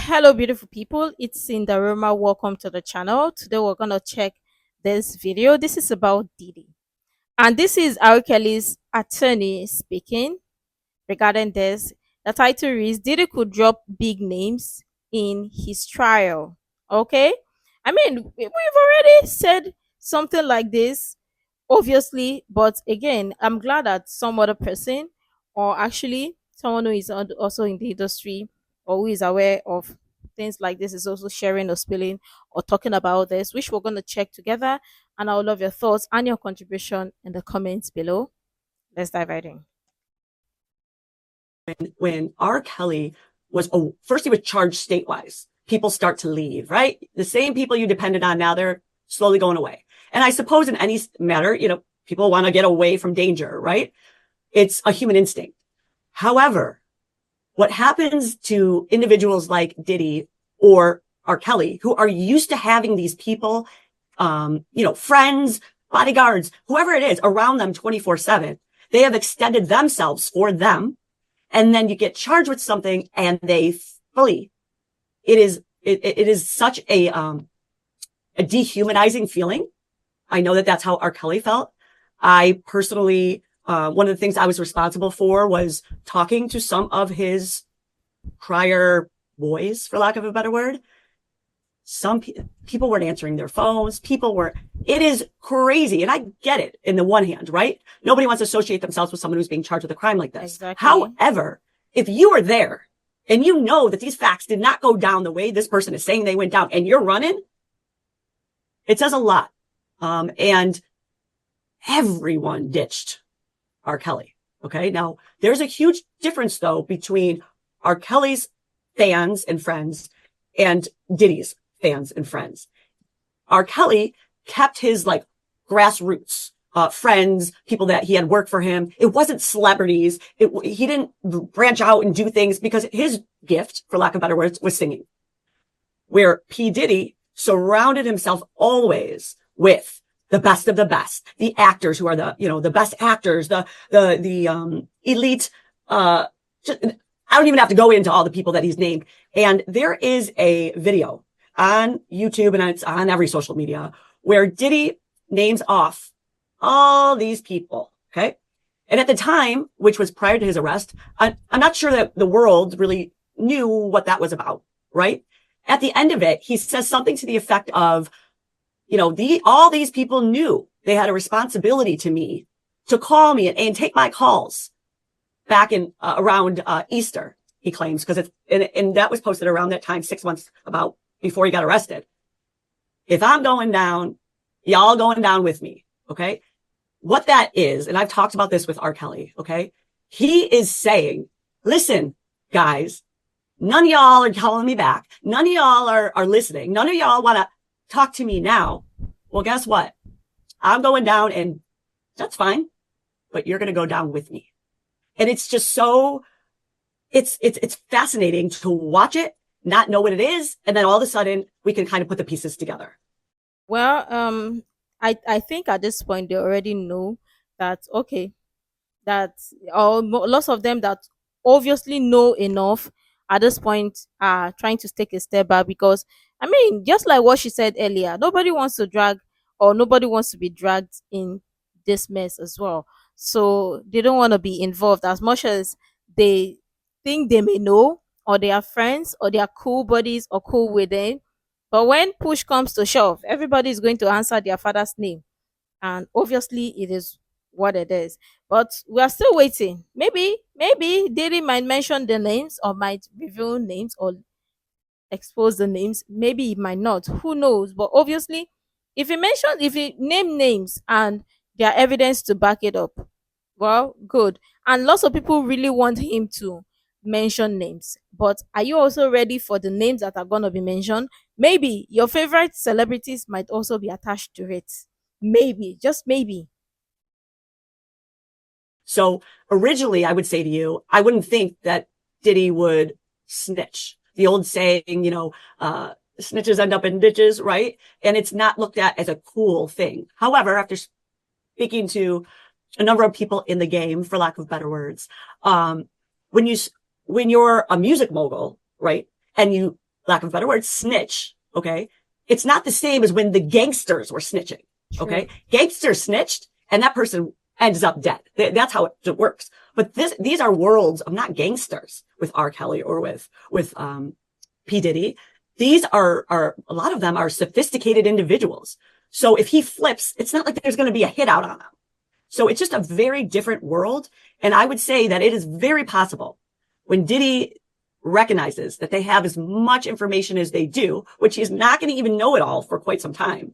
Hello, beautiful people. It's Cinderella. Welcome to the channel. Today, we're gonna check this video. This is about Diddy, and this is R.Kelly's attorney speaking regarding this. The title is Diddy could drop big names in his trial. Okay, I mean we've already said something like this, obviously, but again, I'm glad that some other person, or actually someone who is also in the industry or who is aware of things like this, is also sharing or spilling or talking about this, which we're going to check together. And I would love your thoughts and your contribution in the comments below. Let's dive right in. When R. Kelly was, first he was charged state-wise. People start to leave, right? The same people you depended on, now they're slowly going away. And I suppose in any matter, people want to get away from danger, right? It's a human instinct. However, what happens to individuals like Diddy or R. Kelly, who are used to having these people, friends, bodyguards, whoever it is around them 24/7, they have extended themselves for them. And then you get charged with something and they flee. It is such a dehumanizing feeling. I know that that's how R. Kelly felt. I personally, one of the things I was responsible for was talking to some of his prior boys, for lack of a better word. Some people weren't answering their phones. It is crazy. And I get it in the one hand, right? Nobody wants to associate themselves with someone who's being charged with a crime like this. Exactly. However, if you are there and you know that these facts did not go down the way this person is saying they went down and you're running, it says a lot. And everyone ditched R. Kelly. Okay. Now there's a huge difference though between R. Kelly's fans and friends and Diddy's fans and friends. R. Kelly kept his grassroots, friends, people that he had worked for him. It wasn't celebrities. He didn't branch out and do things because his gift, for lack of better words, was singing. Where P. Diddy surrounded himself always with the best of the best, the actors who are the best actors, the elite, I don't even have to go into all the people that he's named. And there is a video on YouTube and it's on every social media where Diddy names off all these people. Okay. And at the time, which was prior to his arrest, I'm not sure that the world really knew what that was about. Right. At the end of it, he says something to the effect of, all these people knew they had a responsibility to me to call me and take my calls back in around Easter, he claims, because and that was posted around that time, 6 months about before he got arrested. If I'm going down, y'all going down with me. Okay. What that is, and I've talked about this with R. Kelly. Okay. He is saying, listen, guys, none of y'all are calling me back. None of y'all are listening. None of y'all want to talk to me now. Well, guess what? I'm going down and that's fine, but you're going to go down with me. And it's just so, it's fascinating to watch it, not know what it is. And then all of a sudden we can kind of put the pieces together. Well, I think at this point they already know that, okay, that lots of them that obviously know enough at this point are trying to take a step back, because I mean, just like what she said earlier, nobody wants to drag, or nobody wants to be dragged in this mess as well. So they don't want to be involved as much as they think they may know, or they are friends, or they are cool buddies or cool with them. But when push comes to shove, everybody is going to answer their father's name, and obviously it is what it is. But we are still waiting. Maybe Diddy might mention the names, or might reveal names, or expose the names. Maybe he might not. Who knows? But obviously, if he name names and there are evidence to back it up, well, good. And lots of people really want him to mention names. But are you also ready for the names that are going to be mentioned? Maybe your favorite celebrities might also be attached to it. Maybe, just maybe. So originally I would say to you, I wouldn't think that Diddy would snitch. The old saying, snitches end up in ditches, right? And it's not looked at as a cool thing. However, after speaking to a number of people in the game, for lack of better words, when you're a music mogul, right? And you lack of a better word, snitch. Okay. It's not the same as when the gangsters were snitching. Okay. True. Gangsters snitched and that person ends up dead. That's how it works. But these are worlds of not gangsters with R.Kelly or with P. Diddy. These are a lot of them are sophisticated individuals. So if he flips, it's not like there's going to be a hit out on him. So it's just a very different world. And I would say that it is very possible when Diddy recognizes that they have as much information as they do, which he's not going to even know it all for quite some time.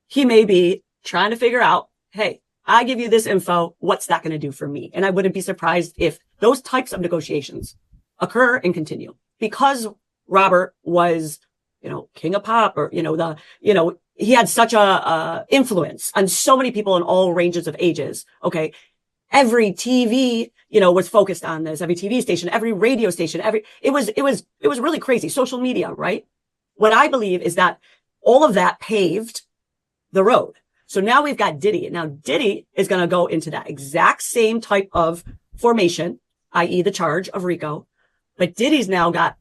He may be trying to figure out, hey, I give you this info. What's that going to do for me? And I wouldn't be surprised if those types of negotiations occur and continue because Robert was, king of pop or, he had such a influence on so many people in all ranges of ages. Okay. Every TV, was focused on this, every TV station, every radio station, it was really crazy. Social media, right? What I believe is that all of that paved the road. So now we've got Diddy. Now Diddy is going to go into that exact same type of formation, i.e. the charge of RICO, but Diddy's now got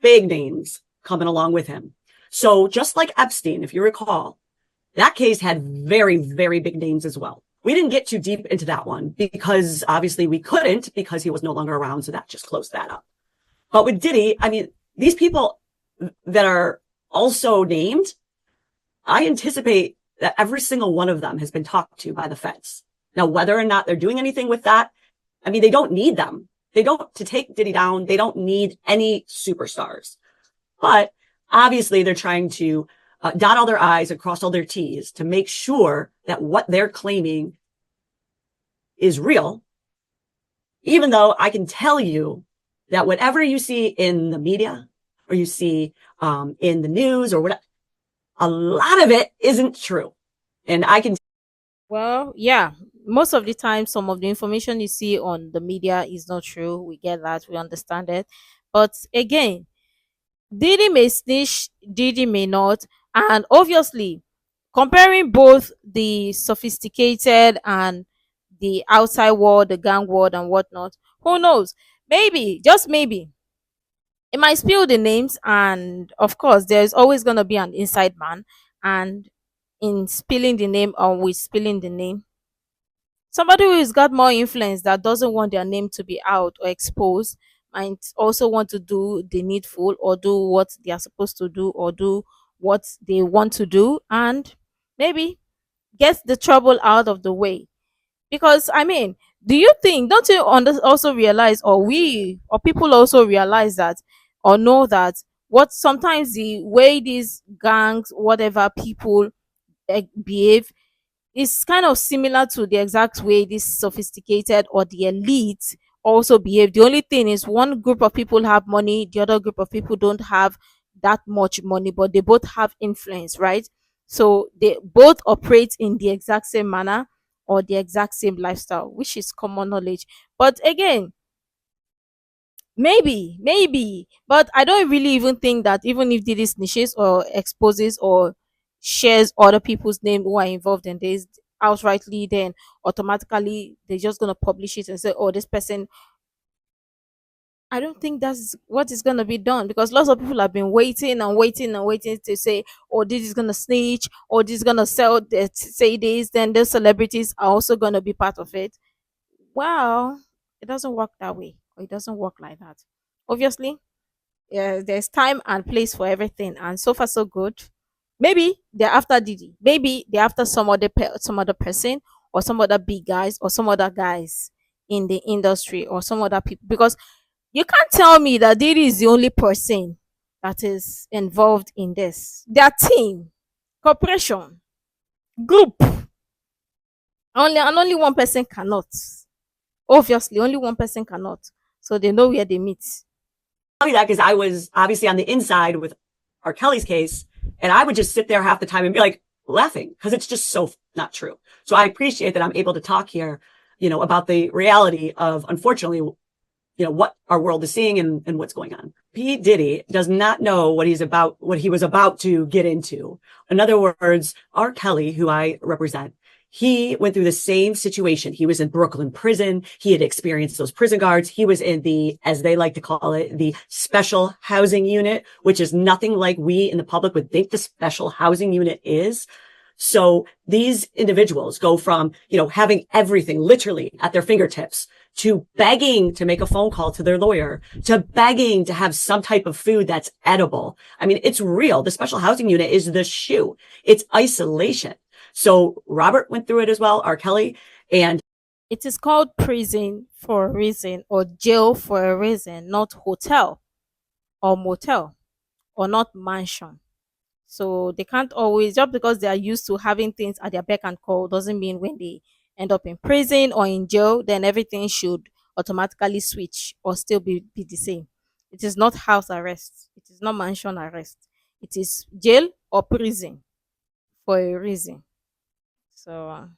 big names coming along with him. So just like Epstein, if you recall, that case had very, very big names as well. We didn't get too deep into that one because obviously we couldn't because he was no longer around. So that just closed that up. But with Diddy, I mean, these people that are also named, I anticipate that every single one of them has been talked to by the feds. Now, whether or not they're doing anything with that, I mean, they don't need them. To take Diddy down, they don't need any superstars. But obviously they're trying to dot all their I's and cross all their T's to make sure that what they're claiming is real. Even though I can tell you that whatever you see in the media or you see in the news or whatever, a lot of it isn't true. And I can. Well, yeah, most of the time, some of the information you see on the media is not true. We get that, we understand it. But again, Diddy may snitch, Diddy may not. And obviously, comparing both the sophisticated and the outside world, the gang world, and whatnot, who knows? Maybe, just maybe, it might spill the names. And of course, there's always going to be an inside man. And in spilling the name or with spilling the name, somebody who's got more influence that doesn't want their name to be out or exposed might also want to do the needful or do what they are supposed to do or do what they want to do and maybe get the trouble out of the way. Because I mean, do you think, don't you also realize, or we or people also realize that or know that what sometimes the way these gangs, whatever people behave is kind of similar to the exact way this sophisticated or the elite also behave. The only thing is one group of people have money, the other group of people don't have that much money, but they both have influence, right? So they both operate in the exact same manner or the exact same lifestyle, which is common knowledge. But again, maybe, but I don't really even think that even if Diddy snitches or exposes or shares other people's name who are involved in this outrightly, then automatically they're just gonna publish it and say, "Oh, this person." I don't think that's what is gonna be done because lots of people have been waiting and waiting and waiting to say, "Oh, this is gonna snitch," or "This is gonna say this." Then the celebrities are also gonna be part of it. Well, it doesn't work that way, or it doesn't work like that. Obviously, yeah, there's time and place for everything, and so far so good. Maybe they're after Diddy. Maybe they're after some other person, or some other big guys, or some other guys in the industry, or some other people. Because you can't tell me that Diddy is the only person that is involved in this. Their team, corporation, group. Only one person cannot. Obviously, only one person cannot. So they know where they meet. Tell you that because I was obviously on the inside with R.Kelly's case, and I would just sit there half the time and be like laughing because it's just so not true. So I appreciate that I'm able to talk here, about the reality of, unfortunately, what our world is seeing and what's going on. P. Diddy does not know what he was about to get into. In other words, R. Kelly, who I represent, He went through the same situation. He was in Brooklyn prison. He had experienced those prison guards. He was in the, as they like to call it, the special housing unit, which is nothing like we in the public would think the special housing unit is. So these individuals go from, having everything literally at their fingertips to begging to make a phone call to their lawyer, to begging to have some type of food that's edible. I mean, it's real. The special housing unit is the shoe. It's isolation. So Robert went through it as well, R.Kelly, and It is called prison for a reason, or jail for a reason, not hotel or motel, or not mansion. So they can't always, just because they are used to having things at their beck and call, doesn't mean when they end up in prison or in jail, then everything should automatically switch or still be the same. It is not house arrest. It is not mansion arrest. It is jail or prison for a reason. So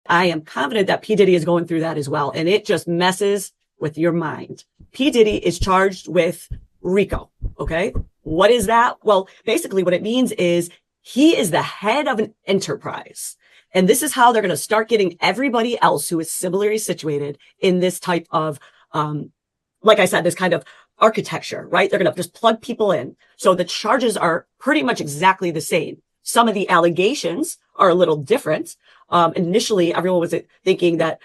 I am confident that P. Diddy is going through that as well. And it just messes with your mind. P. Diddy is charged with RICO. Okay. What is that? Well, basically what it means is he is the head of an enterprise. And this is how they're going to start getting everybody else who is similarly situated in this type of, like I said, this kind of architecture, right? They're going to just plug people in. So the charges are pretty much exactly the same. Some of the allegations are a little different. Initially, everyone was thinking that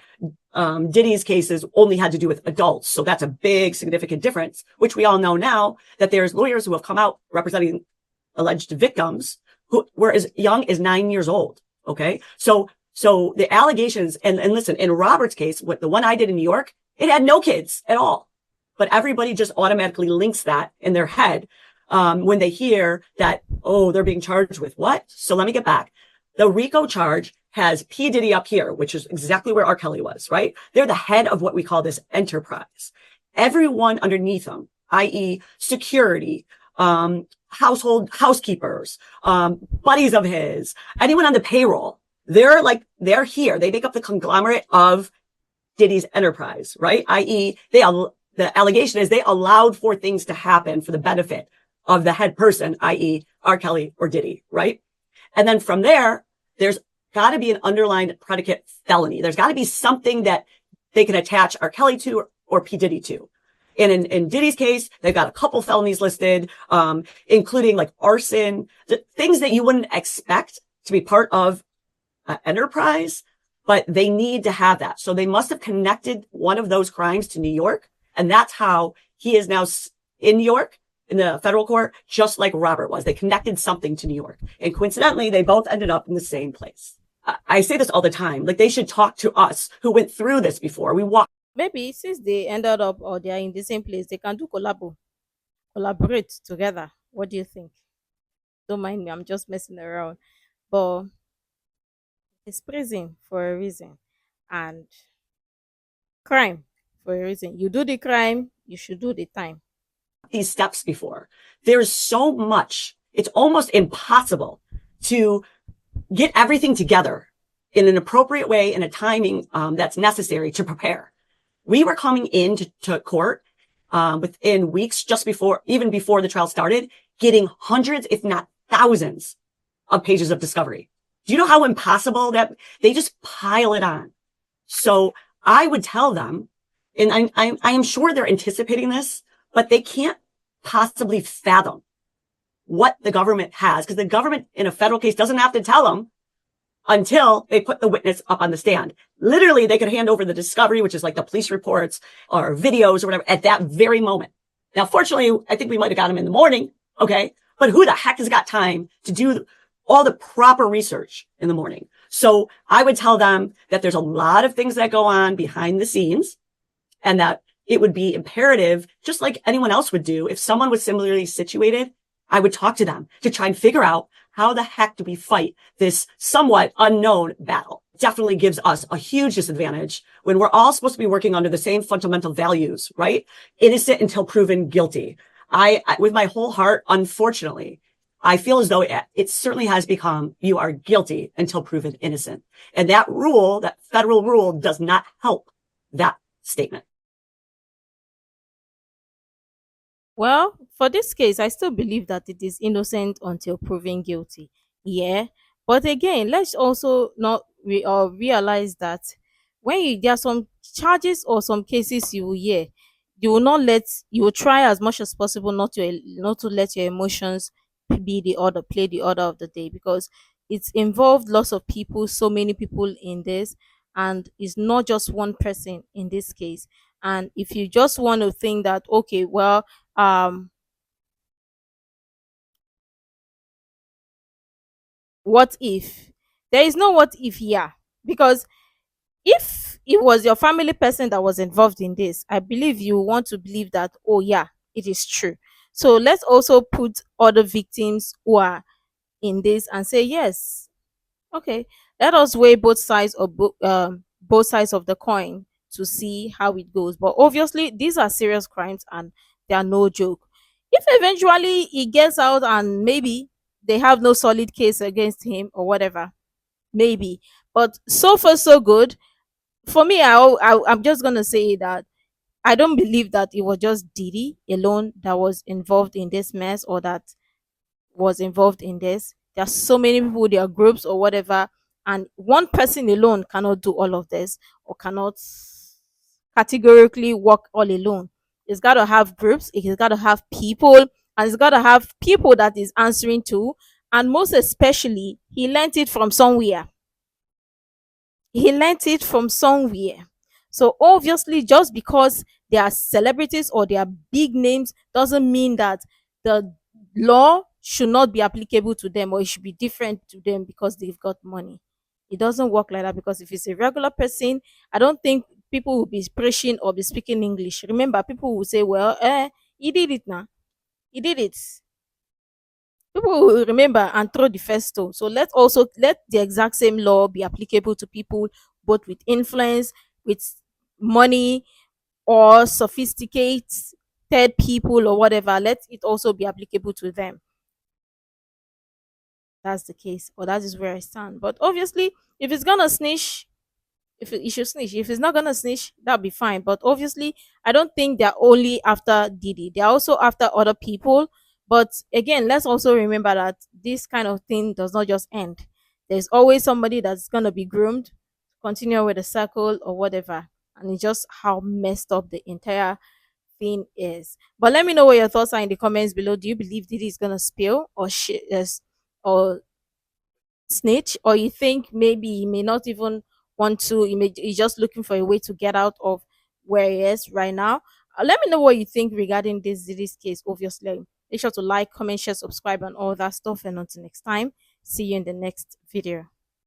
Diddy's cases only had to do with adults. So that's a big, significant difference, which we all know now that there's lawyers who have come out representing alleged victims who were as young as 9 years old. Okay. So the allegations, and listen, in Robert's case, what the one I did in New York, it had no kids at all, but everybody just automatically links that in their head. When they hear that, oh, they're being charged with what? So let me get back. The RICO charge has P. Diddy up here, which is exactly where R.Kelly was, right? They're the head of what we call this enterprise. Everyone underneath them, i.e. security, housekeepers, buddies of his, anyone on the payroll, they're here. They make up the conglomerate of Diddy's enterprise, right? i.e. the allegation is they allowed for things to happen for the benefit of the head person, i.e. R.Kelly or Diddy, right? And then from there, there's got to be an underlying predicate felony. There's got to be something that they can attach R.Kelly to or P. Diddy to. And in Diddy's case, they've got a couple felonies listed, including like arson, things that you wouldn't expect to be part of an enterprise, but they need to have that. So they must have connected one of those crimes to New York. And that's how he is now in New York in the federal court, just like Robert was. They connected something to New York. And coincidentally, they both ended up in the same place. I say this all the time. Like, they should talk to us who went through this before. We walked. maybe since they ended up or they are in the same place, they can collaborate together. What do you think? Don't mind me, I'm just messing around. But it's prison for a reason, and crime for a reason. You do the crime, you should do the time. These steps before. There's so much. It's almost impossible to get everything together in an appropriate way and a timing that's necessary to prepare. We were coming into court within weeks, even before the trial started, getting hundreds, if not thousands of pages of discovery. Do you know how impossible that they just pile it on? So I would tell them, and I am sure they're anticipating this, but they can't possibly fathom what the government has, because the government in a federal case doesn't have to tell them until they put the witness up on the stand. Literally, they could hand over the discovery, which is like the police reports or videos or whatever, at that very moment. Now, fortunately, I think we might have got them in the morning. Okay. But who the heck has got time to do all the proper research in the morning? So I would tell them that there's a lot of things that go on behind the scenes, and that it would be imperative, just like anyone else would do, if someone was similarly situated, I would talk to them to try and figure out how the heck do we fight this somewhat unknown battle. Definitely gives us a huge disadvantage when we're all supposed to be working under the same fundamental values, right? Innocent until proven guilty. I with my whole heart, unfortunately, I feel as though it certainly has become, you are guilty until proven innocent. And that rule, that federal rule, does not help that statement. Well, for this case, I still believe that it is innocent until proven guilty. Yeah. But again, let's also not realize that when there are some charges or some cases you will hear, you will not let you will try as much as possible not to let your emotions be the order play the order of the day, because it's involved lots of people, so many people in this, and it's not just one person in this case. And if you just want to think that, okay, well, um what if, there is no what if here, because if it was your family person that was involved in this, I believe you want to believe that, oh yeah, it is true. So let's also put other victims who are in this and say, yes, okay, let us weigh both sides of both sides of the coin to see how it goes. But obviously, these are serious crimes and they are no joke. If eventually he gets out and maybe they have no solid case against him or whatever, maybe. But so far, so good. For me, I'm just gonna say that I don't believe that it was just Diddy alone that was involved in this mess, or that was involved in this. There are so many people, there are groups or whatever, and one person alone cannot do all of this, or cannot categorically work all alone. It's got to have groups, it's got to have people, and it's got to have people that is answering to. And most especially, he learned it from somewhere. He learnt it from somewhere. So obviously, just because they are celebrities or they are big names doesn't mean that the law should not be applicable to them, or it should be different to them because they've got money. It doesn't work like that, because if it's a regular person, I don't think people will be preaching or be speaking English. Remember, people will say, well, he did it now. He did it. People will remember and throw the first stone. So let's also let the exact same law be applicable to people both with influence, with money, or sophisticated people or whatever. Let it also be applicable to them. That's the case, or that is where I stand. But obviously, if it's gonna snitch, if it should snitch. If it's not gonna snitch, that'll be fine. But obviously, I don't think they're only after Diddy. They're also after other people. But again, let's also remember that this kind of thing does not just end. There's always somebody that's gonna be groomed, continue with the circle or whatever. And it's just how messed up the entire thing is. But let me know what your thoughts are in the comments below. Do you believe Diddy is gonna spill or shit, or snitch, or you think maybe he may not even want to, he's just looking for a way to get out of where he is right now? Let me know what you think regarding this case. Obviously, make sure to like, comment, share, subscribe, and all that stuff. And until next time, see you in the next video.